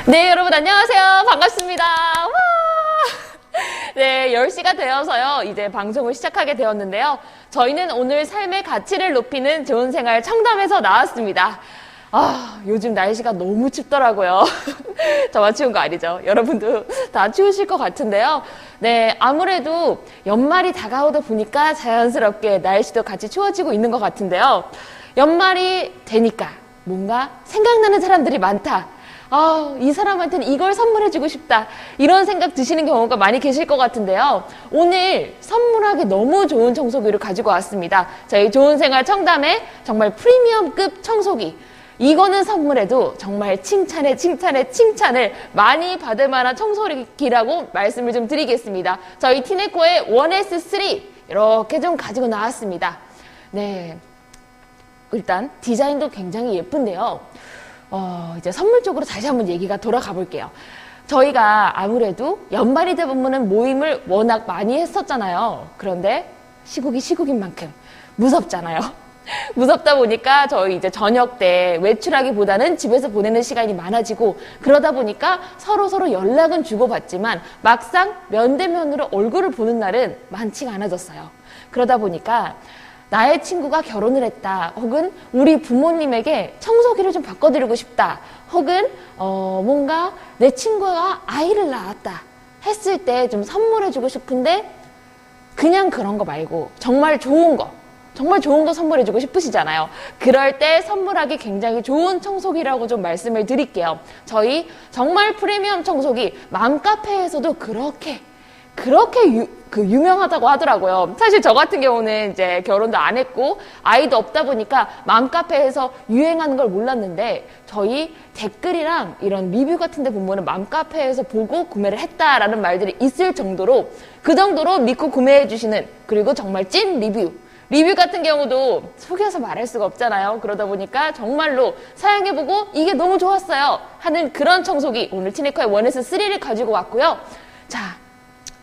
네, 여러분 안녕하세요. 반갑습니다. 와! 네, 10시가 되어서요. 이제 방송을 시작하게 되었는데요. 저희는 오늘 삶의 가치를 높이는 좋은 생활 청담에서 나왔습니다. 요즘 날씨가 너무 춥더라고요. 저만 추운 거 아니죠? 여러분도 다 추우실 것 같은데요. 네, 아무래도 연말이 다가오다 보니까 자연스럽게 날씨도 같이 추워지고 있는 것 같은데요. 연말이 되니까 뭔가 생각나는 사람들이 많다. 이 사람한테는 이걸 선물해주고 싶다. 이런 생각 드시는 경우가 많이 계실 것 같은데요. 오늘 선물하기 너무 좋은 청소기를 가지고 왔습니다. 저희 좋은 생활 청담에 정말 프리미엄급 청소기. 이거는 선물해도 정말 칭찬을 많이 받을 만한 청소기라고 말씀을 좀 드리겠습니다. 저희 티네코의 1S3 이렇게 좀 가지고 나왔습니다. 네, 일단 디자인도 굉장히 예쁜데요. 이제 선물 쪽으로 다시 한번 얘기가 돌아가 볼게요. 저희가 아무래도 연말이다 보면은 모임을 워낙 많이 했었잖아요. 그런데 시국인 만큼 무섭잖아요. 무섭다 보니까 저희 이제 저녁 때 외출하기보다는 집에서 보내는 시간이 많아지고 그러다 보니까 서로 연락은 주고받지만 막상 면대면으로 얼굴을 보는 날은 많지가 않아졌어요. 그러다 보니까 나의 친구가 결혼을 했다. 혹은 우리 부모님에게 청소기를 좀 바꿔드리고 싶다. 혹은 뭔가 내 친구가 아이를 낳았다 했을 때 좀 선물해주고 싶은데 그냥 그런 거 말고 정말 좋은 거 선물해주고 싶으시잖아요. 그럴 때 선물하기 굉장히 좋은 청소기라고 좀 말씀을 드릴게요. 저희 정말 프리미엄 청소기 맘카페에서도 그렇게 유명하다고 하더라고요. 사실 저 같은 경우는 이제 결혼도 안 했고 아이도 없다 보니까 맘카페에서 유행하는 걸 몰랐는데 저희 댓글이랑 이런 리뷰 같은 데 보면은 맘카페에서 보고 구매를 했다라는 말들이 있을 정도로 그 정도로 믿고 구매해 주시는 그리고 정말 찐 리뷰 같은 경우도 속여서 말할 수가 없잖아요. 그러다 보니까 정말로 사용해보고 이게 너무 좋았어요 하는 그런 청소기 오늘 티네코의 1S3를 가지고 왔고요. 자,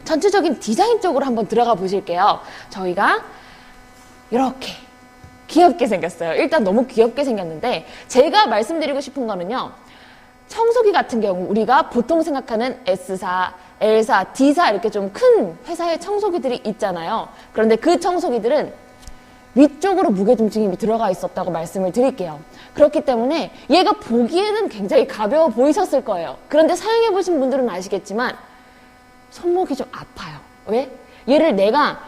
전체적인 디자인 쪽으로 한번 들어가 보실게요. 저희가 이렇게 귀엽게 생겼어요. 일단 너무 귀엽게 생겼는데 제가 말씀드리고 싶은 거는요. 청소기 같은 경우 우리가 보통 생각하는 S사, L사, D사 이렇게 좀 큰 회사의 청소기들이 있잖아요. 그런데 그 청소기들은 위쪽으로 무게중심이 들어가 있었다고 말씀을 드릴게요. 그렇기 때문에 얘가 보기에는 굉장히 가벼워 보이셨을 거예요. 그런데 사용해보신 분들은 아시겠지만 손목이 좀 아파요. 왜? 얘를 내가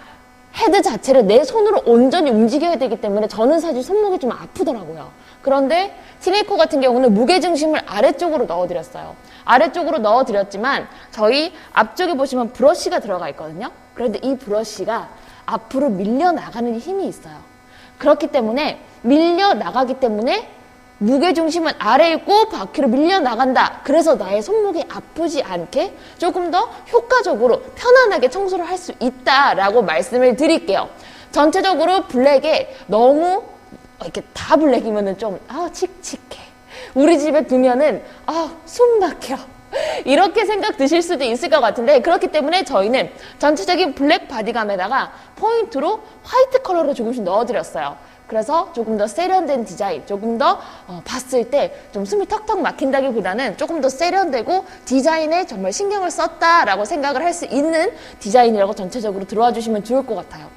헤드 자체를 내 손으로 온전히 움직여야 되기 때문에 저는 사실 손목이 좀 아프더라고요. 그런데 티네코 같은 경우는 무게중심을 아래쪽으로 넣어드렸어요. 아래쪽으로 넣어드렸지만 저희 앞쪽에 보시면 브러쉬가 들어가 있거든요. 그런데 이 브러쉬가 앞으로 밀려나가는 힘이 있어요. 그렇기 때문에 밀려나가기 때문에 무게중심은 아래에 있고 바퀴로 밀려나간다. 그래서 나의 손목이 아프지 않게 조금 더 효과적으로 편안하게 청소를 할 수 있다라고 말씀을 드릴게요. 전체적으로 블랙에 너무 이렇게 다 블랙이면은 좀 칙칙해. 우리 집에 두면은 숨 막혀. 이렇게 생각 드실 수도 있을 것 같은데 그렇기 때문에 저희는 전체적인 블랙 바디감에다가 포인트로 화이트 컬러를 조금씩 넣어드렸어요. 그래서 조금 더 세련된 디자인, 조금 더 봤을 때 좀 숨이 턱턱 막힌다기보다는 조금 더 세련되고 디자인에 정말 신경을 썼다라고 생각을 할 수 있는 디자인이라고 전체적으로 들어와 주시면 좋을 것 같아요.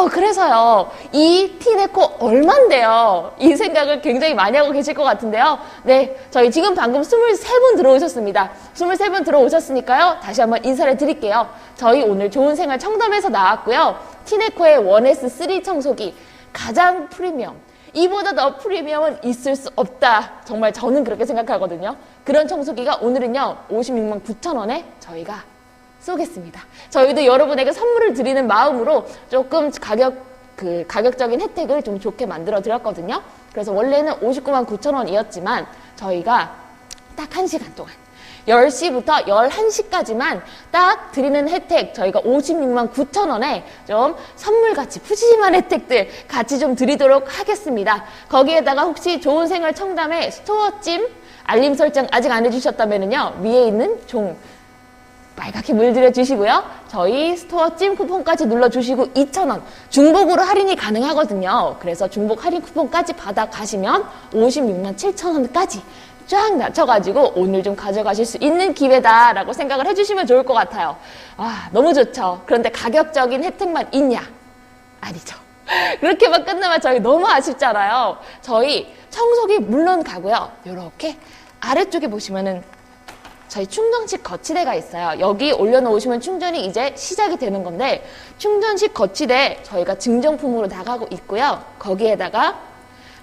그래서요, 이 티네코 얼만데요? 이 생각을 굉장히 많이 하고 계실 것 같은데요. 네, 저희 지금 방금 23분 들어오셨습니다. 23분 들어오셨으니까요. 다시 한번 인사를 드릴게요. 저희 오늘 좋은 생활 청담에서 나왔고요. 티네코의 1S3 청소기 가장 프리미엄. 이보다 더 프리미엄은 있을 수 없다. 정말 저는 그렇게 생각하거든요. 그런 청소기가 오늘은요, 56만 9천 원에 저희가 쏘겠습니다. 저희도 여러분에게 선물을 드리는 마음으로 조금 가격적인 혜택을 좀 좋게 만들어 드렸거든요. 그래서 원래는 59만 9천 원이었지만 저희가 딱 1시간 동안 10시부터 11시까지만 딱 드리는 혜택 저희가 56만 9천 원에 좀 선물같이 푸짐한 혜택들 같이 좀 드리도록 하겠습니다. 거기에다가 혹시 좋은 생활 청담에 스토어찜 알림 설정 아직 안 해주셨다면요 위에 있는 종 빨갛게 물들여 주시고요. 저희 스토어 찜 쿠폰까지 눌러주시고 2,000원 중복으로 할인이 가능하거든요. 그래서 중복 할인 쿠폰까지 받아가시면 56만 7천 원까지 쫙 낮춰가지고 오늘 좀 가져가실 수 있는 기회다라고 생각을 해주시면 좋을 것 같아요. 아, 너무 좋죠. 그런데 가격적인 혜택만 있냐? 아니죠. 그렇게만 끝나면 저희 너무 아쉽잖아요. 저희 청소기 물론 가고요. 이렇게 아래쪽에 보시면은 저희 충전식 거치대가 있어요. 여기 올려놓으시면 충전이 이제 시작이 되는 건데 충전식 거치대 저희가 증정품으로 나가고 있고요. 거기에다가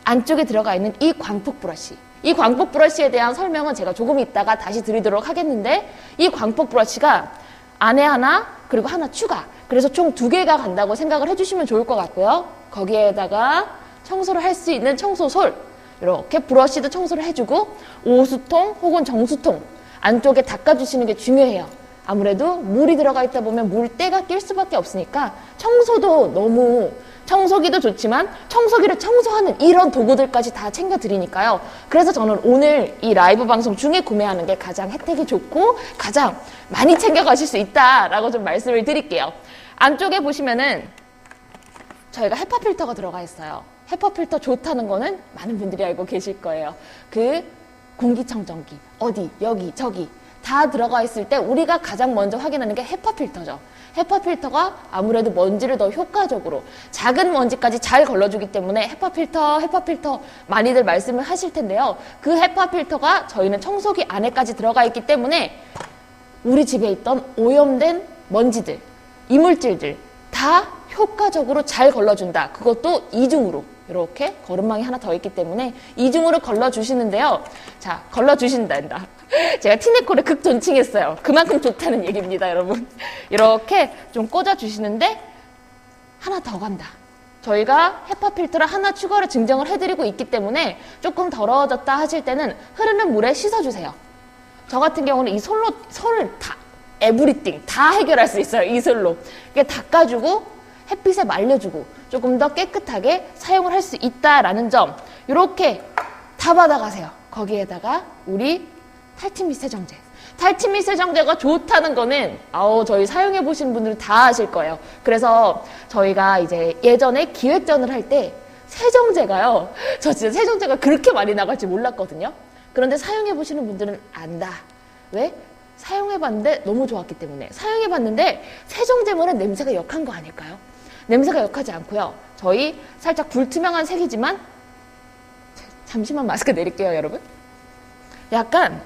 안쪽에 들어가 있는 이 광폭 브러쉬. 이 광폭 브러쉬에 대한 설명은 제가 조금 있다가 다시 드리도록 하겠는데 이 광폭 브러쉬가 안에 하나 그리고 하나 추가. 그래서 총 2개가 간다고 생각을 해주시면 좋을 것 같고요. 거기에다가 청소를 할 수 있는 청소솔. 이렇게 브러쉬도 청소를 해주고 오수통 혹은 정수통 안쪽에 닦아주시는 게 중요해요. 아무래도 물이 들어가 있다 보면 물때가 낄 수밖에 없으니까 청소도 너무 청소기도 좋지만 청소기를 청소하는 이런 도구들까지 다 챙겨드리니까요. 그래서 저는 오늘 이 라이브 방송 중에 구매하는 게 가장 혜택이 좋고 가장 많이 챙겨가실 수 있다라고 좀 말씀을 드릴게요. 안쪽에 보시면은 저희가 헤파 필터가 들어가 있어요. 헤파 필터 좋다는 거는 많은 분들이 알고 계실 거예요. 그 공기청정기 어디 여기 저기 다 들어가 있을 때 우리가 가장 먼저 확인하는 게 헤파 필터죠. 헤파 필터가 아무래도 먼지를 더 효과적으로 작은 먼지까지 잘 걸러주기 때문에 헤파 필터 많이들 말씀을 하실 텐데요. 그 헤파 필터가 저희는 청소기 안에까지 들어가 있기 때문에 우리 집에 있던 오염된 먼지들, 이물질들 다 효과적으로 잘 걸러준다. 그것도 이중으로 이렇게 거름망이 하나 더 있기 때문에 이중으로 걸러주시는데요. 자, 걸러주신단다. 제가 티네콜을 극존칭했어요. 그만큼 좋다는 얘기입니다, 여러분. 이렇게 좀 꽂아주시는데 하나 더 간다. 저희가 헤파 필터를 하나 추가로 증정을 해드리고 있기 때문에 조금 더러워졌다 하실 때는 흐르는 물에 씻어주세요. 저 같은 경우는 이 솔을 다 에브리띵 다 해결할 수 있어요. 이 솔로. 이렇게 닦아주고 햇빛에 말려주고 조금 더 깨끗하게 사용을 할 수 있다라는 점 이렇게 다 받아가세요. 거기에다가 우리 탈취 및 세정제. 탈취 및 세정제가 좋다는 거는 저희 사용해 보신 분들은 다 아실 거예요. 그래서 저희가 이제 예전에 기획전을 할 때 세정제가요. 저 진짜 세정제가 그렇게 많이 나갈 줄 몰랐거든요. 그런데 사용해 보시는 분들은 안다. 왜? 사용해봤는데 너무 좋았기 때문에. 사용해봤는데 세정제물은 냄새가 역한 거 아닐까요? 냄새가 역하지 않고요. 저희 살짝 불투명한 색이지만 잠시만 마스크 내릴게요, 여러분. 약간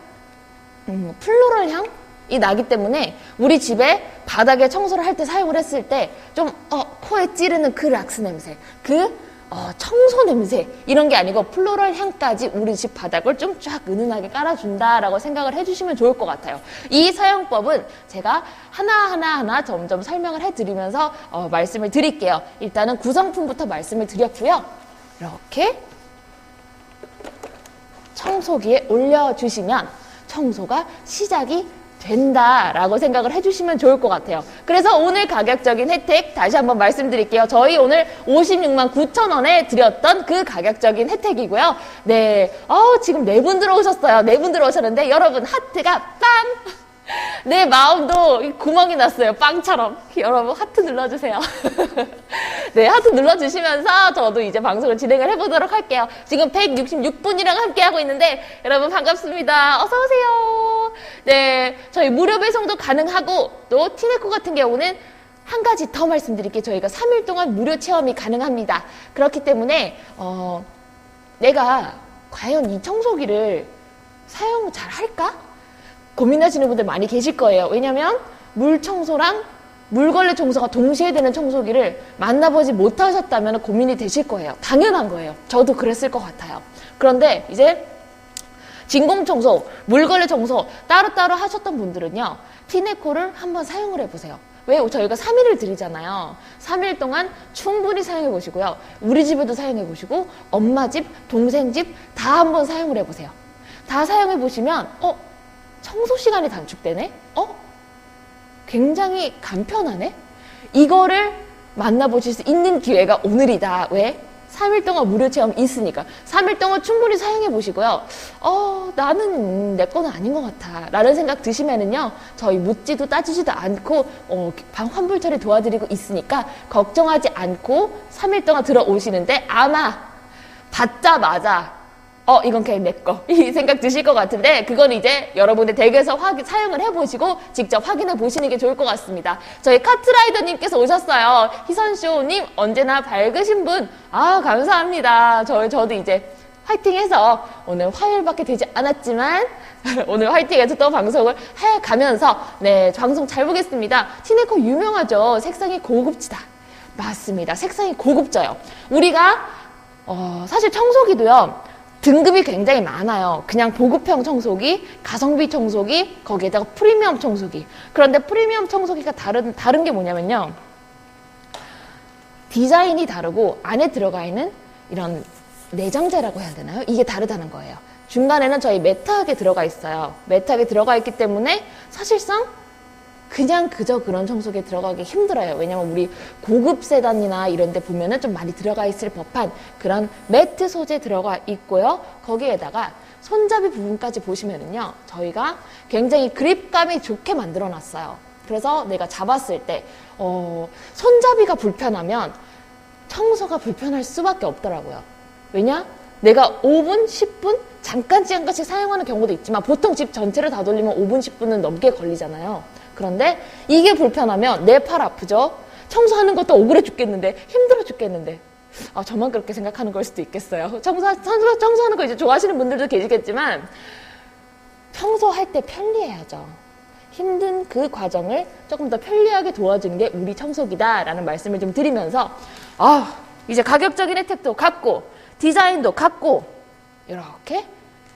플로럴 향이 나기 때문에 우리 집에 바닥에 청소를 할 때 사용을 했을 때 좀 코에 찌르는 그 락스 냄새, 청소 냄새 이런 게 아니고 플로럴 향까지 우리 집 바닥을 좀 쫙 은은하게 깔아준다라고 생각을 해주시면 좋을 것 같아요. 이 사용법은 제가 하나하나 점점 설명을 해드리면서 말씀을 드릴게요. 일단은 구성품부터 말씀을 드렸고요. 이렇게 청소기에 올려주시면 청소가 시작이 된다라고 생각을 해주시면 좋을 것 같아요. 그래서 오늘 가격적인 혜택 다시 한번 말씀드릴게요. 저희 오늘 56만 9천 원에 드렸던 그 가격적인 혜택이고요. 네, 지금 4분 들어오셨어요. 4분 들어오셨는데 여러분 하트가 빵! 내 마음도 구멍이 났어요. 빵처럼. 여러분 하트 눌러주세요. 네, 하트 눌러주시면서 저도 이제 방송을 진행을 해보도록 할게요. 지금 166분이랑 함께하고 있는데 여러분 반갑습니다. 어서오세요. 네, 저희 무료 배송도 가능하고 또 티네코 같은 경우는 한 가지 더 말씀드릴게요. 저희가 3일 동안 무료 체험이 가능합니다. 그렇기 때문에 내가 과연 이 청소기를 사용 잘 할까? 고민하시는 분들 많이 계실 거예요. 왜냐면 물 청소랑 물걸레 청소가 동시에 되는 청소기를 만나보지 못하셨다면 고민이 되실 거예요. 당연한 거예요. 저도 그랬을 것 같아요. 그런데 이제 진공 청소, 물걸레 청소 따로따로 하셨던 분들은요. 티네코를 한번 사용을 해보세요. 왜? 저희가 3일을 드리잖아요. 3일 동안 충분히 사용해 보시고요. 우리 집에도 사용해 보시고 엄마 집, 동생 집 다 한번 사용을 해보세요. 다 사용해 보시면 청소 시간이 단축되네? 굉장히 간편하네? 이거를 만나보실 수 있는 기회가 오늘이다. 왜? 3일 동안 무료 체험 있으니까. 3일 동안 충분히 사용해 보시고요. 나는 내 거는 아닌 것 같아. 라는 생각 드시면은요, 저희 묻지도 따지지도 않고, 방 환불 처리 도와드리고 있으니까, 걱정하지 않고 3일 동안 들어오시는데, 아마 받자마자 이건 그냥 내 거. 이 생각 드실 것 같은데, 그건 이제 여러분의 댁에서 사용을 해보시고 직접 확인해 보시는 게 좋을 것 같습니다. 저희 카트라이더님께서 오셨어요. 희선쇼님, 언제나 밝으신 분. 감사합니다. 저도 이제 화이팅해서 오늘 화요일밖에 되지 않았지만, 오늘 화이팅해서 또 방송을 해가면서, 네, 방송 잘 보겠습니다. 티네코 유명하죠? 색상이 고급지다. 맞습니다. 색상이 고급져요. 우리가, 사실 청소기도요, 등급이 굉장히 많아요. 그냥 보급형 청소기, 가성비 청소기, 거기에다가 프리미엄 청소기. 그런데 프리미엄 청소기가 다른 게 뭐냐면요. 디자인이 다르고 안에 들어가 있는 이런 내장재라고 해야 되나요? 이게 다르다는 거예요. 중간에는 저희 매트하게 들어가 있어요. 매트하게 들어가 있기 때문에 사실상 그냥 그저 그런 청소기에 들어가기 힘들어요. 왜냐면 우리 고급 세단이나 이런 데 보면은 좀 많이 들어가 있을 법한 그런 매트 소재 들어가 있고요. 거기에다가 손잡이 부분까지 보시면은요. 저희가 굉장히 그립감이 좋게 만들어 놨어요. 그래서 내가 잡았을 때 손잡이가 불편하면 청소가 불편할 수밖에 없더라고요. 왜냐? 내가 5분, 10분 잠깐씩 사용하는 경우도 있지만 보통 집 전체를 다 돌리면 5분, 10분은 넘게 걸리잖아요. 그런데 이게 불편하면 내 팔 아프죠? 청소하는 것도 억울해 죽겠는데, 힘들어 죽겠는데. 저만 그렇게 생각하는 걸 수도 있겠어요. 청소하는 거 이제 좋아하시는 분들도 계시겠지만, 청소할 때 편리해야죠. 힘든 그 과정을 조금 더 편리하게 도와주는 게 우리 청소기다라는 말씀을 좀 드리면서, 이제 가격적인 혜택도 갖고, 디자인도 갖고, 이렇게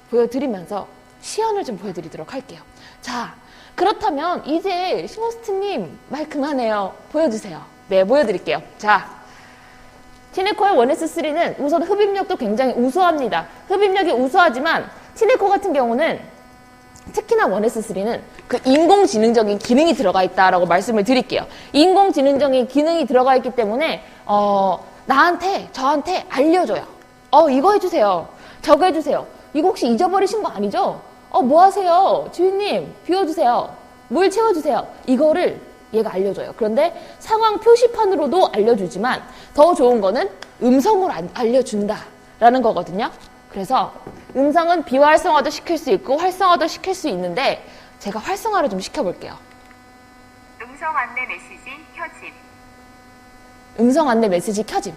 보여드리면서 시연을 좀 보여드리도록 할게요. 자, 그렇다면 이제 싱어스트님 말 그만해요. 보여주세요. 네, 보여드릴게요. 자, 티네코의 1S3는 우선 흡입력도 굉장히 우수합니다. 흡입력이 우수하지만 티네코 같은 경우는 특히나 1S3는 그 인공지능적인 기능이 들어가 있다라고 말씀을 드릴게요. 인공지능적인 기능이 들어가 있기 때문에 저한테 알려줘요. 이거 해주세요. 저거 해주세요. 이거 혹시 잊어버리신 거 아니죠? 뭐 하세요? 주인님, 비워주세요. 물 채워주세요. 이거를 얘가 알려줘요. 그런데 상황 표시판으로도 알려주지만 더 좋은 거는 음성으로 알려준다라는 거거든요. 그래서 음성은 비활성화도 시킬 수 있고 활성화도 시킬 수 있는데 제가 활성화를 좀 시켜볼게요. 음성 안내 메시지 켜짐. 음성 안내 메시지 켜짐.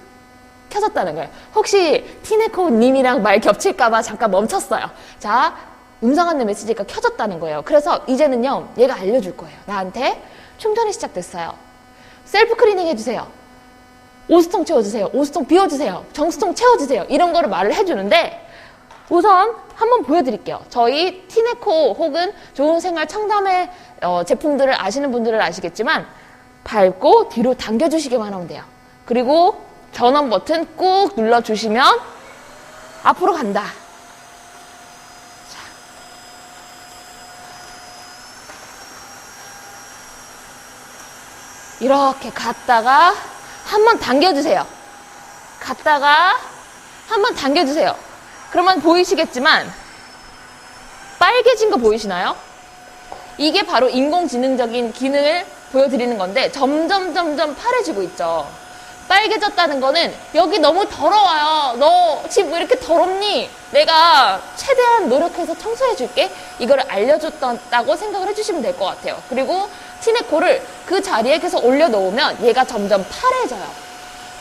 켜졌다는 거예요. 혹시 티네코 님이랑 말 겹칠까봐 잠깐 멈췄어요. 자, 음성 안내 메시지가 켜졌다는 거예요. 그래서 이제는요, 얘가 알려줄 거예요. 나한테 충전이 시작됐어요. 셀프 클리닝 해주세요. 오수통 채워주세요. 오수통 비워주세요. 정수통 채워주세요. 이런 거를 말을 해주는데 우선 한번 보여드릴게요. 저희 티네코 혹은 좋은 생활 청담의 제품들을 아시는 분들은 아시겠지만 밟고 뒤로 당겨주시기만 하면 돼요. 그리고 전원 버튼 꾹 눌러주시면 앞으로 간다. 이렇게 갔다가 한번 당겨주세요. 갔다가 한번 당겨주세요. 그러면 보이시겠지만 빨개진 거 보이시나요? 이게 바로 인공지능적인 기능을 보여드리는 건데 점점 파래지고 있죠. 빨개졌다는 거는 여기 너무 더러워요. 너 집 왜 이렇게 더럽니? 내가 최대한 노력해서 청소해줄게. 이거를 알려줬다고 생각을 해주시면 될 것 같아요. 그리고 티네코를 그 자리에 계속 올려놓으면 얘가 점점 파래져요.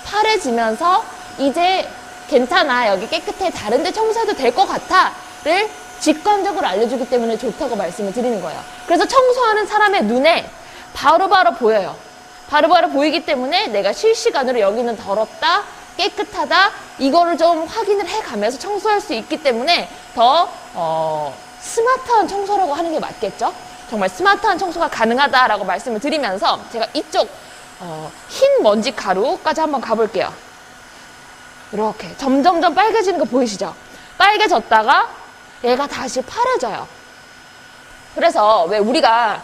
파래지면서 이제 괜찮아. 여기 깨끗해. 다른 데 청소해도 될 것 같아. 를 직관적으로 알려주기 때문에 좋다고 말씀을 드리는 거예요. 그래서 청소하는 사람의 눈에 바로바로 보여요. 바로바로 보이기 때문에 내가 실시간으로 여기는 더럽다, 깨끗하다, 이거를 좀 확인을 해가면서 청소할 수 있기 때문에 더 스마트한 청소라고 하는 게 맞겠죠? 정말 스마트한 청소가 가능하다라고 말씀을 드리면서 제가 이쪽 흰 먼지 가루까지 한번 가볼게요. 이렇게 점점점 빨개지는 거 보이시죠? 빨개졌다가 얘가 다시 파래져요. 그래서 왜 우리가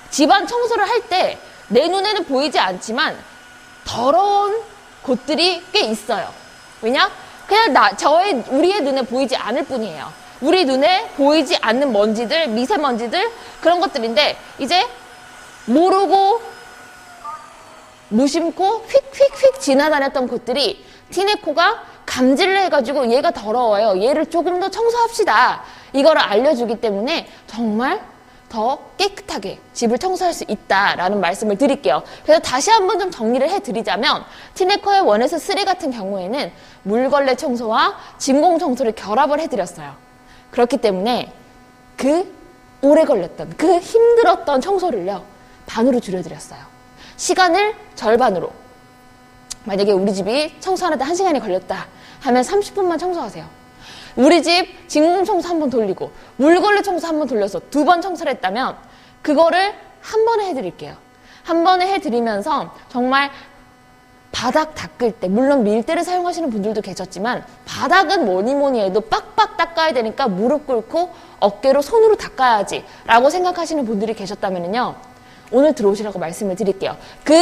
집안 청소를 할 때 내 눈에는 보이지 않지만 더러운 곳들이 꽤 있어요. 왜냐? 그냥 우리의 눈에 보이지 않을 뿐이에요. 우리 눈에 보이지 않는 먼지들, 미세먼지들, 그런 것들인데 이제 모르고 무심코 휙휙휙 지나다녔던 곳들이 티네코가 감지를 해가지고 얘가 더러워요. 얘를 조금 더 청소합시다. 이거를 알려주기 때문에 정말 더 깨끗하게 집을 청소할 수 있다라는 말씀을 드릴게요. 그래서 다시 한번 좀 정리를 해드리자면 티네커의 1에서 3 같은 경우에는 물걸레 청소와 진공 청소를 결합을 해드렸어요. 그렇기 때문에 그 오래 걸렸던 그 힘들었던 청소를요 반으로 줄여드렸어요. 시간을 절반으로. 만약에 우리 집이 청소하는데 1시간이 걸렸다 하면 30분만 청소하세요. 우리 집 진공 청소 한 번 돌리고 물걸레 청소 한 번 돌려서 2번 청소를 했다면 그거를 한 번에 해드릴게요. 한 번에 해드리면서 정말 바닥 닦을 때, 물론 밀대를 사용하시는 분들도 계셨지만 바닥은 뭐니 해도 빡빡 닦아야 되니까 무릎 꿇고 어깨로 손으로 닦아야지 라고 생각하시는 분들이 계셨다면요 오늘 들어오시라고 말씀을 드릴게요. 그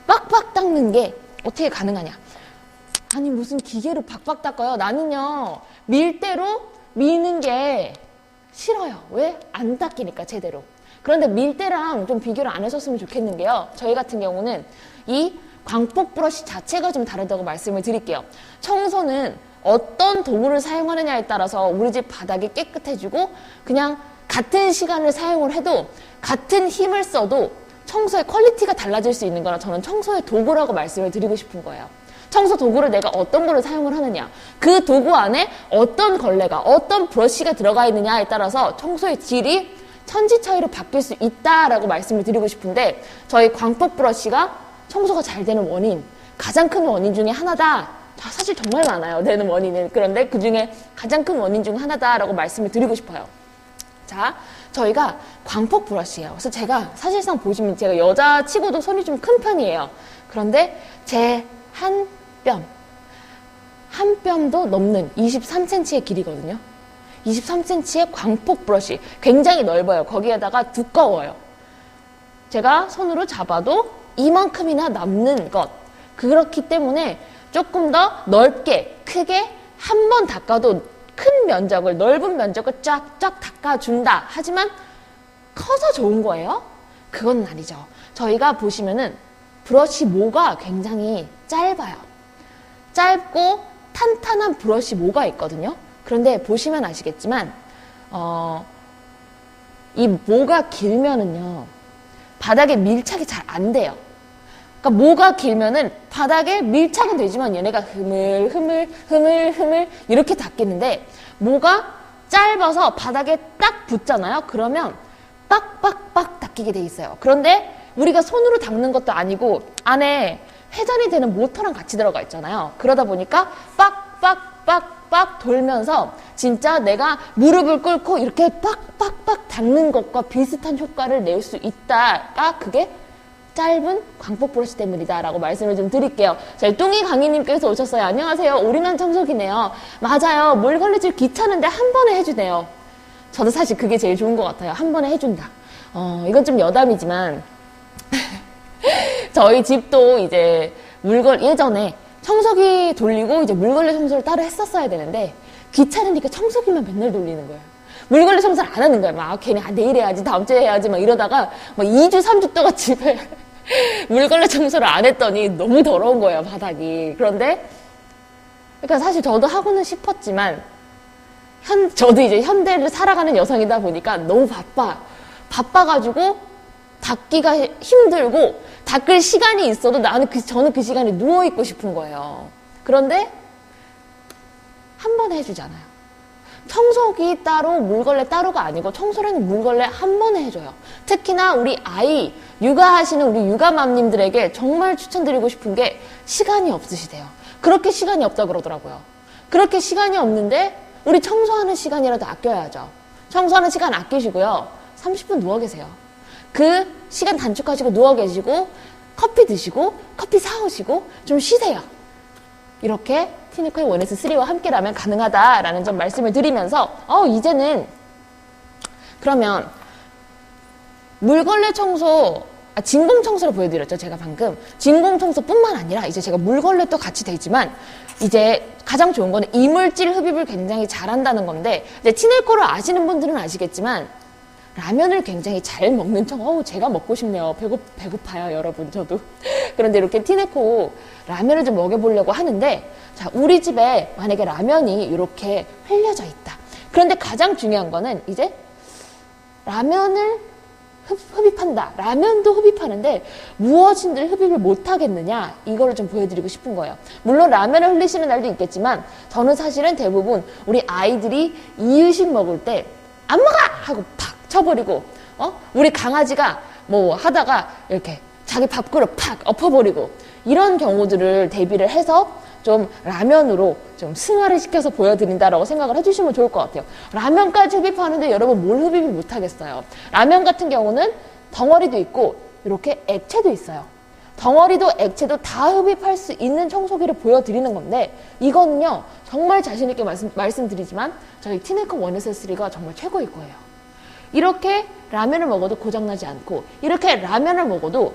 빡빡 닦는 게 어떻게 가능하냐. 아니 무슨 기계로 박박 닦아요. 나는요 밀대로 미는 게 싫어요. 왜? 안 닦이니까 제대로. 그런데 밀대랑 좀 비교를 안 하셨으면 좋겠는 게요. 저희 같은 경우는 이 광폭 브러쉬 자체가 좀 다르다고 말씀을 드릴게요. 청소는 어떤 도구를 사용하느냐에 따라서 우리 집 바닥이 깨끗해지고 그냥 같은 시간을 사용을 해도 같은 힘을 써도 청소의 퀄리티가 달라질 수 있는 거라 저는 청소의 도구라고 말씀을 드리고 싶은 거예요. 청소 도구를 내가 어떤 거를 사용을 하느냐, 그 도구 안에 어떤 걸레가, 어떤 브러쉬가 들어가 있느냐에 따라서 청소의 질이 천지 차이로 바뀔 수 있다라고 말씀을 드리고 싶은데 저희 광폭 브러쉬가 청소가 잘 되는 원인, 가장 큰 원인 중에 하나다. 사실 정말 많아요. 되는 원인은. 그런데 그 중에 가장 큰 원인 중 하나다라고 말씀을 드리고 싶어요. 자, 저희가 광폭 브러쉬예요. 그래서 제가 사실상 보시면 제가 여자 치고도 손이 좀 큰 편이에요. 그런데 제 한 뼘도 넘는 23cm의 길이거든요. 23cm의 광폭 브러쉬. 굉장히 넓어요. 거기에다가 두꺼워요. 제가 손으로 잡아도 이만큼이나 남는 것. 그렇기 때문에 조금 더 넓게, 크게 한 번 닦아도 큰 면적을, 넓은 면적을 쫙쫙 닦아준다. 하지만 커서 좋은 거예요? 그건 아니죠. 저희가 보시면은 브러쉬 모가 굉장히 짧아요. 짧고 탄탄한 브러쉬 모가 있거든요. 그런데 보시면 아시겠지만 이 모가 길면은요 바닥에 밀착이 잘 안 돼요. 그러니까 모가 길면은 바닥에 밀착은 되지만 얘네가 흐물 이렇게 닦이는데 모가 짧아서 바닥에 딱 붙잖아요. 그러면 빡빡빡 닦이게 돼 있어요. 그런데 우리가 손으로 닦는 것도 아니고 안에 회전이 되는 모터랑 같이 들어가 있잖아요. 그러다 보니까 빡빡빡빡 돌면서 진짜 내가 무릎을 꿇고 이렇게 빡빡빡 닦는 것과 비슷한 효과를 낼 수 있다가 그게 짧은 광폭 브러쉬 때문이다 라고 말씀을 좀 드릴게요. 저희 뚱이 강희님께서 오셨어요. 안녕하세요. 올인원 청소기네요. 맞아요. 물걸레질 귀찮은데 한 번에 해주네요. 저도 사실 그게 제일 좋은 것 같아요. 한 번에 해준다. 이건 좀 여담이지만 저희 집도 이제 예전에 청소기 돌리고 이제 물걸레 청소를 따로 했었어야 되는데 귀찮으니까 청소기만 맨날 돌리는 거예요. 물걸레 청소를 안 하는 거예요. 막 괜히 내일 해야지, 다음 주에 해야지 막 이러다가 막 2주, 3주 동안 집에 물걸레 청소를 안 했더니 너무 더러운 거예요, 바닥이. 그런데 그러니까 사실 저도 하고는 싶었지만 저도 이제 현대를 살아가는 여성이다 보니까 너무 바빠가지고 닦기가 힘들고 닦을 시간이 있어도 저는 그 시간에 누워있고 싶은 거예요. 그런데 한 번에 해주잖아요. 청소기 따로 물걸레 따로가 아니고 청소는 물걸레 한 번에 해줘요. 특히나 우리 아이 육아하시는 우리 육아맘님들에게 정말 추천드리고 싶은 게 시간이 없으시대요. 그렇게 시간이 없다 그러더라고요. 그렇게 시간이 없는데 우리 청소하는 시간이라도 아껴야죠. 청소하는 시간 아끼시고요. 30분 누워 계세요. 그 시간 단축하시고 누워 계시고 커피 드시고 커피 사오시고 좀 쉬세요. 이렇게 티네커의 1에서 3와 함께라면 가능하다라는 점 말씀을 드리면서 이제는 그러면 물걸레 청소 진공 청소를 보여드렸죠. 제가 방금 진공 청소뿐만 아니라 이제 제가 물걸레도 같이 되지만 이제 가장 좋은 거는 이물질 흡입을 굉장히 잘한다는 건데 이제 티네커를 아시는 분들은 아시겠지만 라면을 굉장히 잘 먹는 제가 먹고 싶네요. 배고파요, 여러분, 저도. 그런데 이렇게 티네코 라면을 좀 먹여보려고 하는데, 자, 우리 집에 만약에 라면이 이렇게 흘려져 있다. 그런데 가장 중요한 거는 이제 라면을 흡입한다. 라면도 흡입하는데 무엇인들 흡입을 못하겠느냐, 이거를 좀 보여드리고 싶은 거예요. 물론 라면을 흘리시는 날도 있겠지만 저는 사실은 대부분 우리 아이들이 이유식 먹을 때 안 먹어! 하고 팍 쳐버리고, 우리 강아지가 뭐 하다가 이렇게 자기 밥그릇 팍 엎어버리고, 이런 경우들을 대비를 해서 좀 라면으로 좀 승화를 시켜서 보여드린다라고 생각을 해주시면 좋을 것 같아요. 라면까지 흡입하는데 여러분 뭘 흡입을 못하겠어요. 라면 같은 경우는 덩어리도 있고 이렇게 액체도 있어요. 덩어리도 액체도 다 흡입할 수 있는 청소기를 보여드리는 건데, 이거는요 정말 자신있게 말씀드리지만 저희 티네코 원에서3가 정말 최고일 거예요. 이렇게 라면을 먹어도 고장나지 않고, 이렇게 라면을 먹어도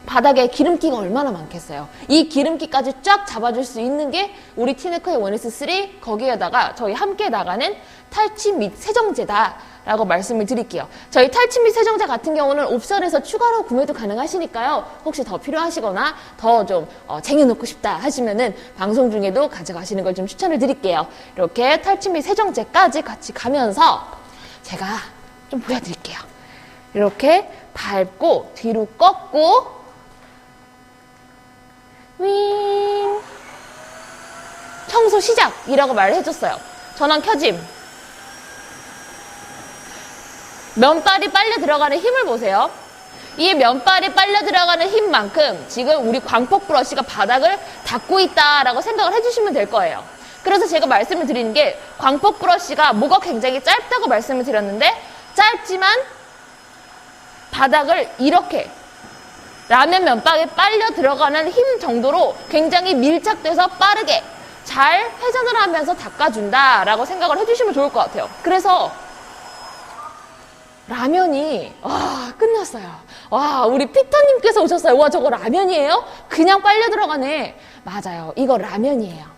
바닥에 기름기가 얼마나 많겠어요. 이 기름기까지 쫙 잡아줄 수 있는 게 우리 티네코의 원에서3, 거기에다가 저희 함께 나가는 탈취 및 세정제다 라고 말씀을 드릴게요. 저희 탈취 및 세정제 같은 경우는 옵션에서 추가로 구매도 가능하시니까요. 혹시 더 필요하시거나 더 좀 쟁여놓고 싶다 하시면은 방송 중에도 가져가시는 걸 좀 추천을 드릴게요. 이렇게 탈취 및 세정제까지 같이 가면서 제가 좀 보여드릴게요. 이렇게 밟고 뒤로 꺾고 윙, 청소 시작이라고 말을 해줬어요. 전원 켜짐. 면발이 빨려 들어가는 힘을 보세요. 이 면발이 빨려 들어가는 힘만큼 지금 우리 광폭 브러쉬가 바닥을 닦고 있다라고 생각을 해주시면 될 거예요. 그래서 제가 말씀을 드리는 게, 광폭 브러쉬가 목가 굉장히 짧다고 말씀을 드렸는데, 짧지만 바닥을 이렇게 라면 면발에 빨려 들어가는 힘 정도로 굉장히 밀착돼서 빠르게 잘 회전을 하면서 닦아준다라고 생각을 해주시면 좋을 것 같아요. 그래서 라면이 끝났어요. 와, 우리 피터님께서 오셨어요. 와, 저거 라면이에요? 그냥 빨려 들어가네. 맞아요, 이거 라면이에요.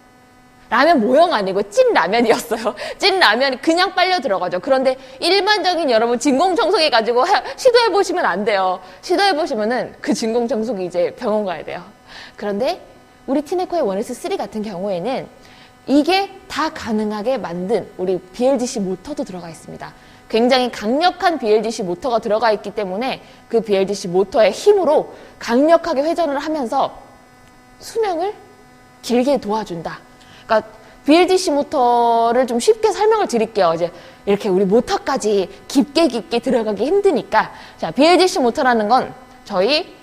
라면 모형 아니고 찐 라면이었어요. 찐 라면이 그냥 빨려 들어가죠. 그런데 일반적인 여러분 진공청소기 가지고 시도해보시면 안 돼요. 시도해보시면은 그 진공청소기 이제 병원 가야 돼요. 그런데 우리 티네코의 원에서3 같은 경우에는 이게 다 가능하게 만든 우리 BLDC 모터도 들어가 있습니다. 굉장히 강력한 BLDC 모터가 들어가 있기 때문에 그 BLDC 모터의 힘으로 강력하게 회전을 하면서 수명을 길게 도와준다. 그러니까 BLDC 모터를 좀 쉽게 설명을 드릴게요. 이제 이렇게 우리 모터까지 깊게 들어가기 힘드니까. 자, BLDC 모터라는 건 저희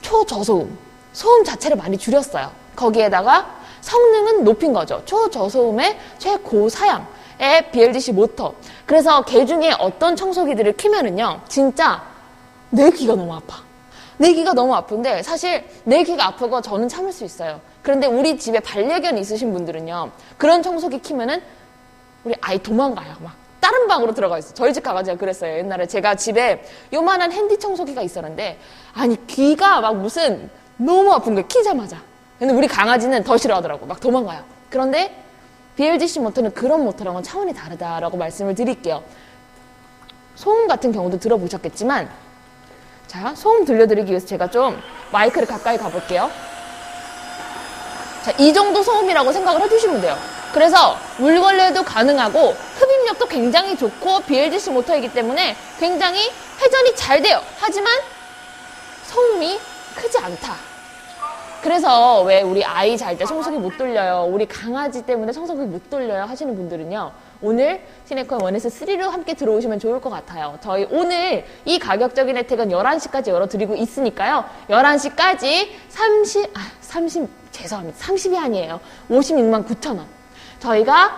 초저소음, 소음 자체를 많이 줄였어요. 거기에다가 성능은 높인 거죠. 초저소음의 최고사양의 BLDC 모터. 그래서 개 중에 어떤 청소기들을 키면은요, 진짜 내 귀가 너무 아파. 내 귀가 너무 아픈데, 사실 내 귀가 아프고 저는 참을 수 있어요. 그런데 우리 집에 반려견 있으신 분들은요, 그런 청소기 키면은 우리 아이 도망가요. 막 다른 방으로 들어가 있어요. 저희 집 강아지가 그랬어요. 옛날에 제가 집에 요만한 핸디 청소기가 있었는데, 아니 귀가 막 무슨 너무 아픈 거예요, 키자마자. 근데 우리 강아지는 더 싫어하더라고. 막 도망가요. 그런데 BLDC 모터는 그런 모터랑은 차원이 다르다라고 말씀을 드릴게요. 소음 같은 경우도 들어보셨겠지만, 자, 소음 들려드리기 위해서 제가 좀 마이크를 가까이 가볼게요. 자, 이 정도 소음이라고 생각을 해주시면 돼요. 그래서 물걸레도 가능하고 흡입력도 굉장히 좋고 BLDC 모터이기 때문에 굉장히 회전이 잘 돼요. 하지만 소음이 크지 않다. 그래서 왜 우리 아이 잘 때 청소기 못 돌려요, 우리 강아지 때문에 청소기 못 돌려요 하시는 분들은요, 오늘 티네코의 원에서3로 함께 들어오시면 좋을 것 같아요. 저희 오늘 이 가격적인 혜택은 11시까지 열어드리고 있으니까요. 11시까지 30이 아니에요. 56만 9천 원. 저희가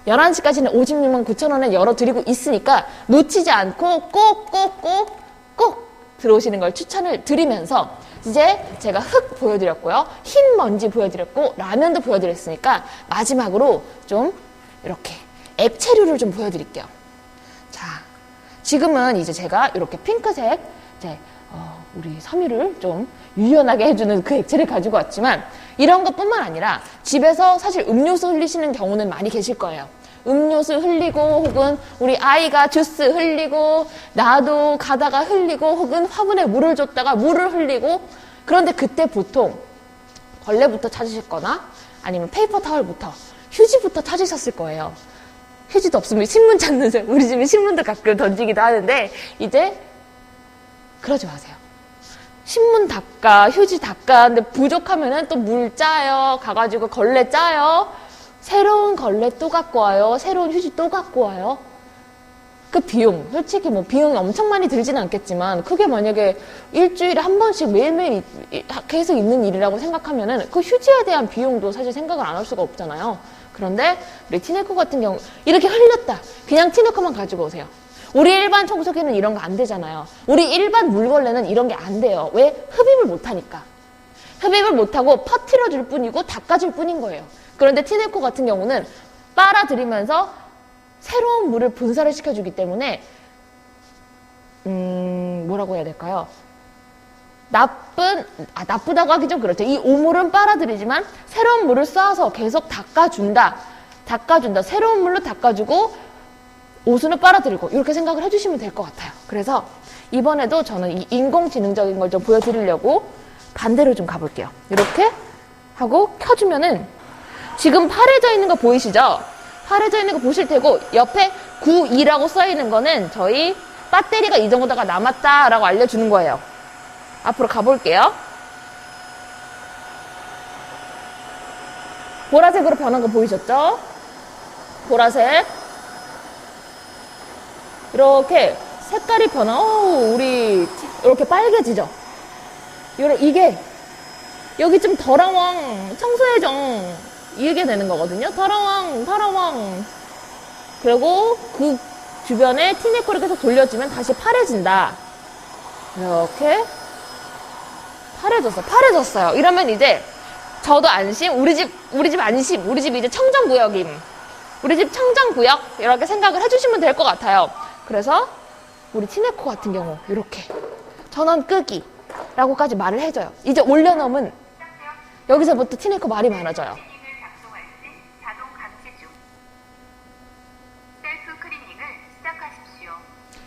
11시까지는 56만 9천 원에 열어드리고 있으니까 놓치지 않고 꼭 들어오시는 걸 추천을 드리면서, 이제 제가 흙 보여드렸고요, 흰 먼지 보여드렸고, 라면도 보여드렸으니까 마지막으로 좀 이렇게 액체류를 좀 보여드릴게요. 자, 지금은 이제 제가 이렇게 핑크색 이제 우리 섬유를 좀 유연하게 해주는 그 액체를 가지고 왔지만, 이런 것뿐만 아니라 집에서 사실 음료수 흘리시는 경우는 많이 계실 거예요. 음료수 흘리고 혹은 우리 아이가 주스 흘리고 나도 가다가 흘리고 혹은 화분에 물을 줬다가 물을 흘리고 그런데 그때 보통 걸레부터 찾으실 거나 아니면 페이퍼 타월부터 휴지부터 찾으셨을 거예요. 휴지도 없으면 신문 찾는 셈. 우리 집에 신문도 가끔 던지기도 하는데 이제 그러지 마세요. 신문 닦아, 휴지 닦아. 근데 부족하면은 또 물 짜요. 가가지고 걸레 짜요. 새로운 걸레 또 갖고 와요. 새로운 휴지 또 갖고 와요. 그 비용, 솔직히 뭐 비용이 엄청 많이 들지는 않겠지만 그게 만약에 일주일에 한 번씩 매일매일 계속 있는 일이라고 생각하면은 그 휴지에 대한 비용도 사실 생각을 안 할 수가 없잖아요. 그런데 우리 티네코 같은 경우 이렇게 흘렸다. 그냥 티네코만 가지고 오세요. 우리 일반 청소기는 이런 거 안 되잖아요. 우리 일반 물걸레는 이런 게 안 돼요. 왜? 흡입을 못하니까. 흡입을 못하고 퍼뜨려줄 뿐이고 닦아줄 뿐인 거예요. 그런데 티네코 같은 경우는 빨아들이면서 새로운 물을 분사를 시켜주기 때문에 뭐라고 해야 될까요? 나쁘다고 하기 좀 그렇죠. 이 오물은 빨아들이지만 새로운 물을 쏴서 계속 닦아준다. 새로운 물로 닦아주고 오수는 빨아들이고 이렇게 생각을 해주시면 될 것 같아요. 그래서 이번에도 저는 이 인공지능적인 걸 좀 보여드리려고 반대로 좀 가볼게요. 이렇게 하고 켜주면은 지금 파래져 있는 거 보이시죠? 파래져 있는 거 보실 테고 옆에 92라고 써있는 거는 저희 배터리가 이 정도가 남았다라고 알려주는 거예요. 앞으로 가볼게요. 보라색으로 변한 거 보이셨죠? 보라색. 이렇게 색깔이 우리 이렇게 빨개지죠? 이게 여기 좀 더러왕 청소해정 이게 되는 거거든요. 더러왕. 그리고 그 주변에 티네코를 계속 돌려주면 다시 파래진다. 이렇게 파래졌어요. 이러면 이제 저도 안심, 우리 집 안심, 우리 집 이제 청정구역임. 우리 집 청정구역 이렇게 생각을 해주시면 될 것 같아요. 그래서 우리 티네코 같은 경우 이렇게 전원 끄기라고까지 말을 해줘요. 이제 올려놓으면 여기서부터 티네코 말이 많아져요.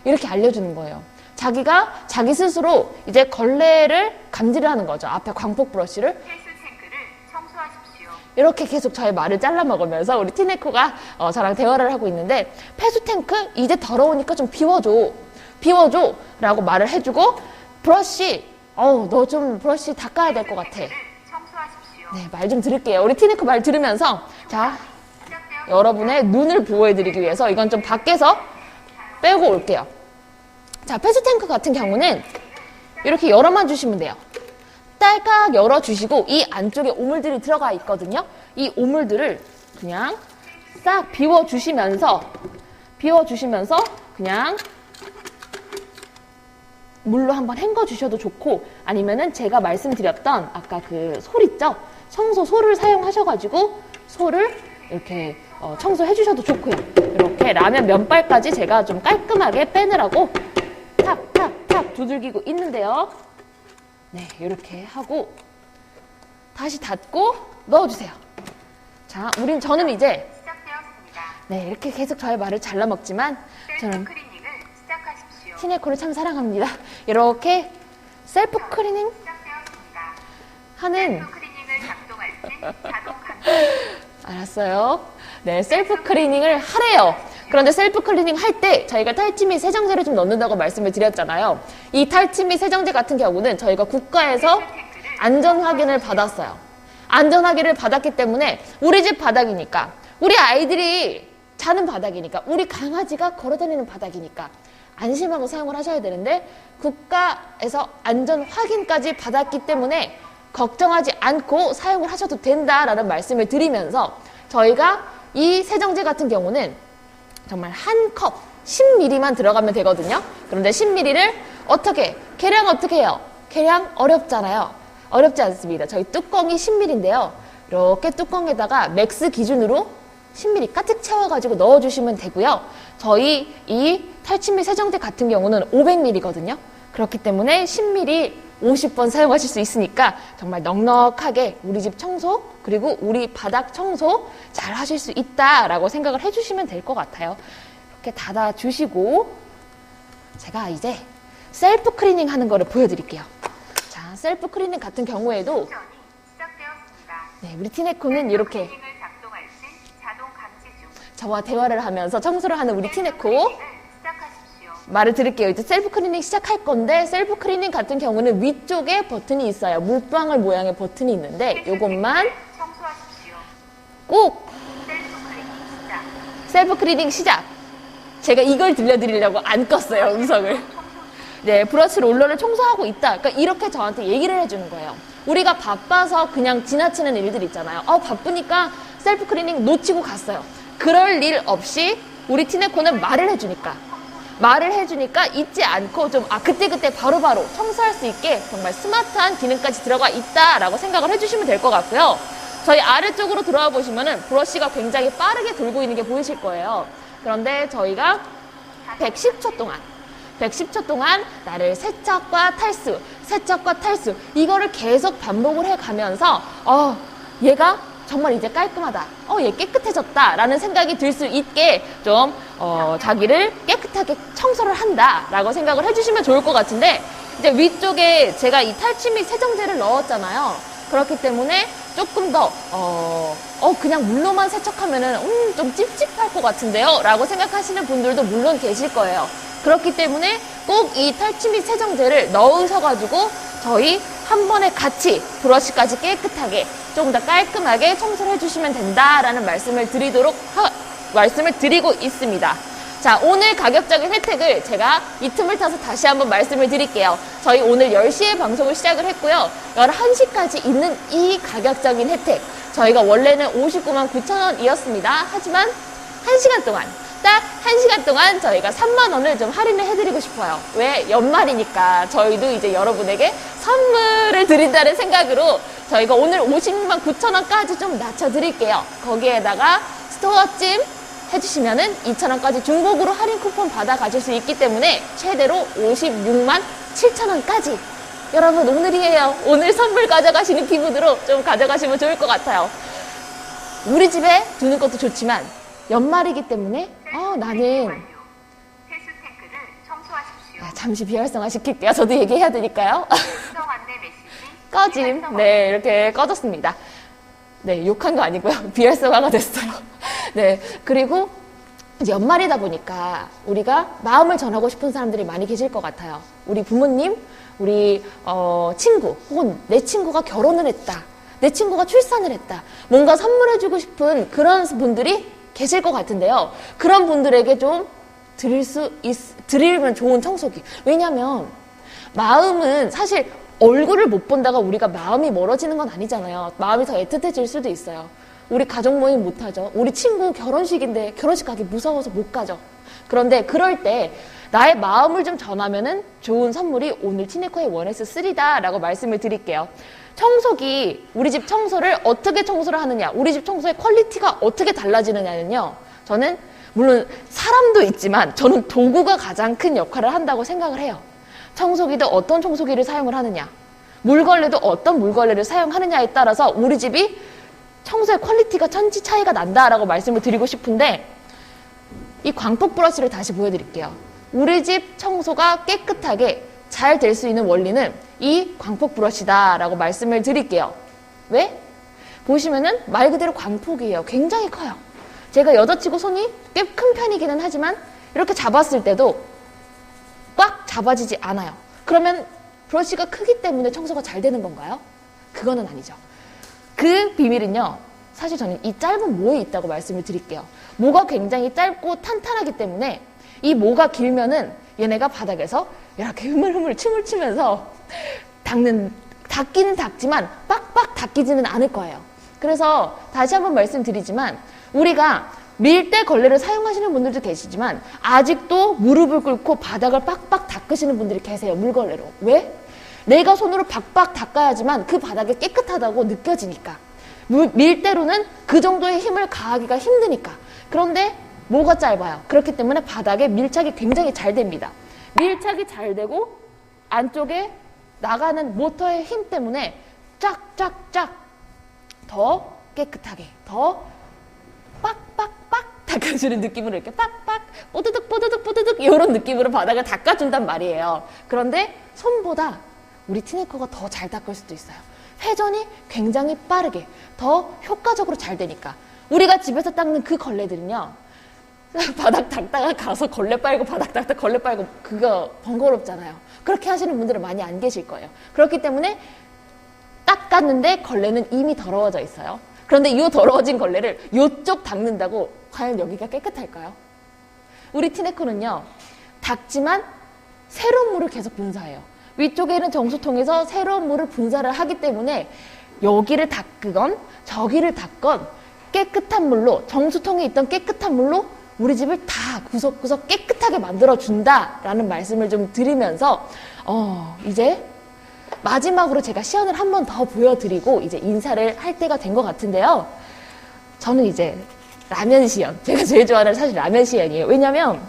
이렇게 알려주는 거예요. 자기가 자기 스스로 이제 걸레를 감지를 하는 거죠. 앞에 광폭 브러쉬를. 헬스탱크를 청소하십시오. 이렇게 계속 저의 말을 잘라먹으면서 우리 티네코가 저랑 대화를 하고 있는데 폐수탱크 이제 더러우니까 좀 비워줘 라고 말을 해주고 브러쉬 너 좀 브러쉬 닦아야 될 것 같아. 청소하십시오. 네, 말 좀 들을게요. 우리 티네코 말 들으면서 자 여러분의 눈을 보호해드리기 위해서 이건 좀 밖에서 빼고 올게요. 자, 폐수탱크 같은 경우는 이렇게 열어만 주시면 돼요. 딸깍 열어주시고 이 안쪽에 오물들이 들어가 있거든요. 이 오물들을 그냥 싹 비워주시면서 그냥 물로 한번 헹궈주셔도 좋고 아니면은 제가 말씀드렸던 아까 그 솔 있죠? 청소 솔을 사용하셔가지고 솔을 이렇게 청소해주셔도 좋고요. 이렇게 라면 면발까지 제가 좀 깔끔하게 빼느라고 탁탁탁 두들기고 있는데요. 네, 이렇게 하고 다시 닫고 넣어주세요. 자, 저는 이제 시작되었습니다. 네, 이렇게 계속 저의 말을 잘라먹지만 저는 셀프 클리닝을 시작하십시오. 티네코를 참 사랑합니다. 이렇게 셀프 클리닝 시작되었습니다. 하는 셀프 클리닝을 작동할 때 자동 감지. 알았어요. 네, 셀프 클리닝을 하래요. 그런데 셀프 클리닝 할 때 저희가 탈취 및 세정제를 좀 넣는다고 말씀을 드렸잖아요. 이 탈취 및 세정제 같은 경우는 저희가 국가에서 안전 확인을 받았어요. 안전 확인을 받았기 때문에 우리 집 바닥이니까, 우리 아이들이 자는 바닥이니까, 우리 강아지가 걸어다니는 바닥이니까 안심하고 사용을 하셔야 되는데 국가에서 안전 확인까지 받았기 때문에 걱정하지 않고 사용을 하셔도 된다라는 말씀을 드리면서 저희가 이 세정제 같은 경우는 정말 한 컵 10ml만 들어가면 되거든요. 그런데 10ml를 계량 어떻게 해요? 계량 어렵잖아요. 어렵지 않습니다. 저희 뚜껑이 10ml인데요. 이렇게 뚜껑에다가 맥스 기준으로 10ml 가득 채워가지고 넣어주시면 되고요. 저희 이 탈취 및 세정제 같은 경우는 500ml거든요. 그렇기 때문에 10ml 50번 사용하실 수 있으니까 정말 넉넉하게 우리 집 청소 그리고 우리 바닥 청소 잘 하실 수 있다라고 생각을 해주시면 될 것 같아요. 이렇게 닫아주시고 제가 이제 셀프 클리닝 하는 거를 보여드릴게요. 자, 셀프 클리닝 같은 경우에도 미션이 시작되었습니다. 네, 우리 티네코는 이렇게 클리닝을 작동할 시 자동 감지 중. 저와 대화를 하면서 청소를 하는 우리 티네코 클리닝을 시작하십시오. 말을 드릴게요. 이제 셀프 클리닝 시작할 건데 셀프 클리닝 같은 경우는 위쪽에 버튼이 있어요. 물방울 모양의 버튼이 있는데 요것만 청소하십시오. 꼭 셀프 클리닝 시작. 셀프 클리닝 시작. 제가 이걸 들려드리려고 안 껐어요, 음성을. 네, 브러쉬 롤러를 청소하고 있다. 그러니까 이렇게 저한테 얘기를 해주는 거예요. 우리가 바빠서 그냥 지나치는 일들 있잖아요. 바쁘니까 셀프 클리닝 놓치고 갔어요. 그럴 일 없이 우리 티네코는 말을 해주니까 잊지 않고 좀 그때그때 바로바로 청소할 수 있게 정말 스마트한 기능까지 들어가 있다라고 생각을 해주시면 될 것 같고요. 저희 아래쪽으로 들어와 보시면은 브러쉬가 굉장히 빠르게 돌고 있는 게 보이실 거예요. 그런데 저희가 110초 동안 나를 세척과 탈수 이거를 계속 반복을 해가면서 얘가 정말 이제 깔끔하다. 얘 깨끗해졌다. 라는 생각이 들 수 있게 좀 자기를 깨끗하게 청소를 한다. 라고 생각을 해주시면 좋을 것 같은데 이제 위쪽에 제가 이 탈취 세정제를 넣었잖아요. 그렇기 때문에 조금 더 그냥 물로만 세척하면은 좀 찝찝할 것 같은데요. 라고 생각하시는 분들도 물론 계실 거예요. 그렇기 때문에 꼭 이 탈취 및 세정제를 넣으셔가지고 저희 한 번에 같이 브러쉬까지 깨끗하게 조금 더 깔끔하게 청소를 해주시면 된다라는 말씀을 드리고 있습니다. 자, 오늘 가격적인 혜택을 제가 이 틈을 타서 다시 한번 말씀을 드릴게요. 저희 오늘 10시에 방송을 시작을 했고요. 11시까지 있는 이 가격적인 혜택. 저희가 원래는 59만 9천 원이었습니다. 하지만 1시간 동안, 딱 1시간 동안 저희가 3만 원을 좀 할인을 해드리고 싶어요. 왜? 연말이니까 저희도 이제 여러분에게 선물을 드린다는 생각으로 저희가 오늘 56만 9천 원까지 좀 낮춰드릴게요. 거기에다가 스토어찜 해주시면은 2,000원까지 중복으로 할인 쿠폰 받아 가실 수 있기 때문에 최대로 56만 7,000원까지 여러분 오늘이에요. 오늘 선물 가져가시는 기분으로 좀 가져가시면 좋을 것 같아요. 우리 집에 두는 것도 좋지만 연말이기 때문에 나는 세수 탱크를 청소하십시오. 잠시 비활성화 시킬게요. 저도 얘기해야 되니까요. 음성 안내 메시지 꺼짐. 네, 이렇게 꺼졌습니다. 네, 욕한 거 아니고요. 비활성화가 됐어요. 네, 그리고 이제 연말이다 보니까 우리가 마음을 전하고 싶은 사람들이 많이 계실 것 같아요. 우리 부모님, 우리 친구, 혹은 내 친구가 결혼을 했다. 내 친구가 출산을 했다. 뭔가 선물해주고 싶은 그런 분들이 계실 것 같은데요. 그런 분들에게 좀 드리면 좋은 청소기. 왜냐면 마음은 사실 얼굴을 못 본다가 우리가 마음이 멀어지는 건 아니잖아요. 마음이 더 애틋해질 수도 있어요. 우리 가족 모임 못 하죠. 우리 친구 결혼식인데 결혼식 가기 무서워서 못 가죠. 그런데 그럴 때 나의 마음을 좀 전하면은 좋은 선물이 오늘 티네코의 원에스 3다라고 말씀을 드릴게요. 청소기, 우리 집 청소를 어떻게 청소를 하느냐, 우리 집 청소의 퀄리티가 어떻게 달라지느냐는요. 저는 물론 사람도 있지만 저는 도구가 가장 큰 역할을 한다고 생각을 해요. 청소기도 어떤 청소기를 사용을 하느냐, 물걸레도 어떤 물걸레를 사용하느냐에 따라서 우리 집이 청소의 퀄리티가 천지 차이가 난다라고 말씀을 드리고 싶은데 이 광폭 브러쉬를 다시 보여드릴게요. 우리 집 청소가 깨끗하게 잘 될 수 있는 원리는 이 광폭 브러쉬다라고 말씀을 드릴게요. 왜? 보시면은 말 그대로 광폭이에요. 굉장히 커요. 제가 여자치고 손이 꽤 큰 편이기는 하지만 이렇게 잡았을 때도 꽉 잡아지지 않아요. 그러면 브러쉬가 크기 때문에 청소가 잘 되는 건가요? 그거는 아니죠. 그 비밀은요, 사실 저는 이 짧은 모에 있다고 말씀을 드릴게요. 모가 굉장히 짧고 탄탄하기 때문에 이 모가 길면은 얘네가 바닥에서 이렇게 흐물흐물 춤을 추면서 닦기는 닦지만 빡빡 닦이지는 않을 거예요. 그래서 다시 한번 말씀드리지만 우리가 밀대 걸레를 사용하시는 분들도 계시지만 아직도 무릎을 꿇고 바닥을 빡빡 닦으시는 분들이 계세요. 물걸레로. 왜? 내가 손으로 박박 닦아야지만 그 바닥이 깨끗하다고 느껴지니까. 밀대로는 그 정도의 힘을 가하기가 힘드니까. 그런데 모가 짧아요. 그렇기 때문에 바닥에 밀착이 굉장히 잘 됩니다. 밀착이 잘 되고 안쪽에 나가는 모터의 힘 때문에 쫙쫙쫙 더 깨끗하게, 더 빡빡빡 닦아주는 느낌으로 이렇게 빡빡, 뽀드득 뽀드득 뽀드득 이런 느낌으로 바닥을 닦아준단 말이에요. 그런데 손보다 우리 티네커가 더 잘 닦을 수도 있어요. 회전이 굉장히 빠르게, 더 효과적으로 잘 되니까. 우리가 집에서 닦는 그 걸레들은요, 바닥 닦다가 가서 걸레 빨고 바닥 닦다 걸레 빨고 그거 번거롭잖아요. 그렇게 하시는 분들은 많이 안 계실 거예요. 그렇기 때문에 닦았는데 걸레는 이미 더러워져 있어요. 그런데 이 더러워진 걸레를 이쪽 닦는다고 과연 여기가 깨끗할까요? 우리 티네커는요, 닦지만 새로운 물을 계속 분사해요. 위쪽에 있는 정수통에서 새로운 물을 분사를 하기 때문에 여기를 닦건 저기를 닦건 깨끗한 물로, 정수통에 있던 깨끗한 물로 우리 집을 다 구석구석 깨끗하게 만들어준다라는 말씀을 좀 드리면서 이제 마지막으로 제가 시연을 한 번 더 보여드리고 이제 인사를 할 때가 된 것 같은데요. 저는 이제 라면 시연, 제가 제일 좋아하는 사실 라면 시연이에요. 왜냐면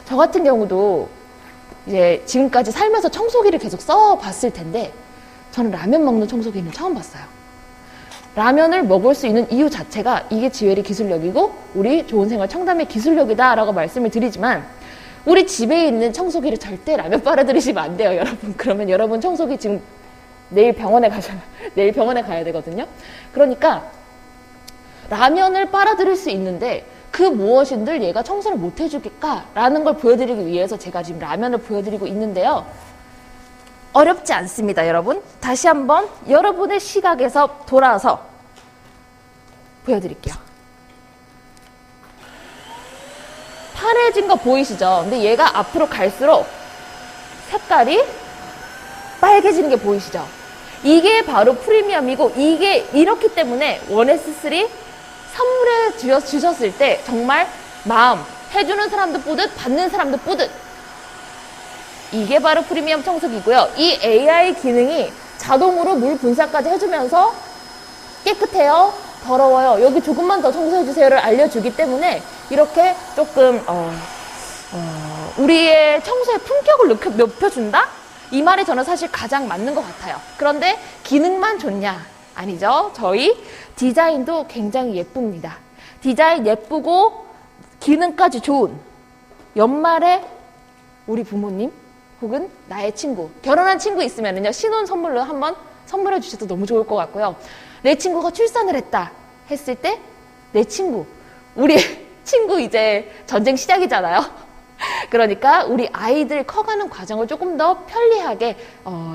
저 같은 경우도 이제 지금까지 살면서 청소기를 계속 써봤을 텐데 저는 라면 먹는 청소기는 처음 봤어요. 라면을 먹을 수 있는 이유 자체가 이게 지웰이 기술력이고 우리 좋은 생활 청담의 기술력이다 라고 말씀을 드리지만 우리 집에 있는 청소기를 절대 라면 빨아들이시면 안 돼요, 여러분. 그러면 여러분 청소기 지금 내일 병원에 가야 되거든요. 그러니까 라면을 빨아들일 수 있는데 그 무엇인들 얘가 청소를 못 해주겠까라는 걸 보여드리기 위해서 제가 지금 라면을 보여드리고 있는데요. 어렵지 않습니다, 여러분. 다시 한번 여러분의 시각에서 돌아서 보여드릴게요. 파래진 거 보이시죠? 근데 얘가 앞으로 갈수록 색깔이 빨개지는 게 보이시죠? 이게 바로 프리미엄이고 이게 이렇기 때문에 1S3 선물해 주셨을 때 정말 마음, 해주는 사람도 뿌듯, 받는 사람도 뿌듯. 이게 바로 프리미엄 청소기고요. 이 AI 기능이 자동으로 물 분사까지 해주면서 깨끗해요, 더러워요, 여기 조금만 더 청소해주세요를 알려주기 때문에 이렇게 조금 우리의 청소의 품격을 높여준다? 이 말이 저는 사실 가장 맞는 것 같아요. 그런데 기능만 좋냐? 아니죠. 저희 디자인도 굉장히 예쁩니다. 디자인 예쁘고 기능까지 좋은 연말에 우리 부모님 혹은 나의 친구, 결혼한 친구 있으면요, 신혼 선물로 한번 선물해 주셔도 너무 좋을 것 같고요. 내 친구가 출산을 했다 했을 때 내 친구, 우리 친구 이제 전쟁 시작이잖아요. 그러니까 우리 아이들 커가는 과정을 조금 더 편리하게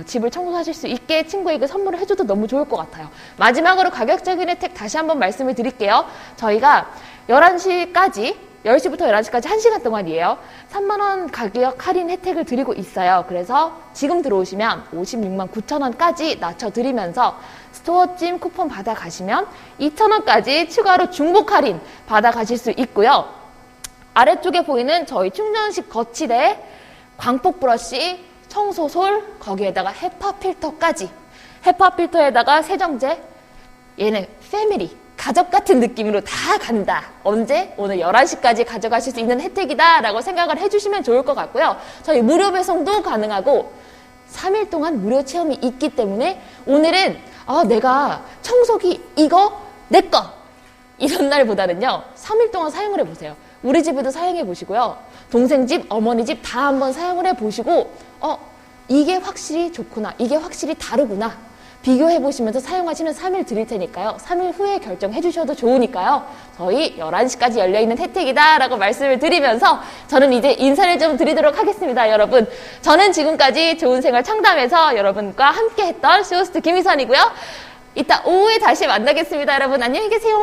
집을 청소하실 수 있게 친구에게 선물을 해줘도 너무 좋을 것 같아요. 마지막으로 가격적인 혜택 다시 한번 말씀을 드릴게요. 저희가 11시까지 10시부터 11시까지 1시간 동안이에요. 3만원 가격 할인 혜택을 드리고 있어요. 그래서 지금 들어오시면 56만 9천원까지 낮춰드리면서 스토어찜 쿠폰 받아가시면 2천원까지 추가로 중복 할인 받아가실 수 있고요. 아래쪽에 보이는 저희 충전식 거치대, 광폭 브러쉬, 청소솔, 거기에다가 헤파 필터까지. 헤파 필터에다가 세정제, 얘는 패밀리, 가족 같은 느낌으로 다 간다. 언제? 오늘 11시까지 가져가실 수 있는 혜택이다 라고 생각을 해주시면 좋을 것 같고요. 저희 무료 배송도 가능하고 3일 동안 무료 체험이 있기 때문에 오늘은 내가 청소기 이거 내 거 이런 날보다는요 3일 동안 사용을 해보세요. 우리 집에도 사용해 보시고요. 동생 집, 어머니 집 다 한번 사용을 해 보시고 이게 확실히 좋구나, 이게 확실히 다르구나 비교해 보시면서 사용하시면 3일 드릴 테니까요. 3일 후에 결정해 주셔도 좋으니까요. 저희 11시까지 열려있는 혜택이다 라고 말씀을 드리면서 저는 이제 인사를 좀 드리도록 하겠습니다. 여러분, 저는 지금까지 좋은 생활 청담에서 여러분과 함께 했던 쇼호스트 김희선이고요. 이따 오후에 다시 만나겠습니다. 여러분 안녕히 계세요.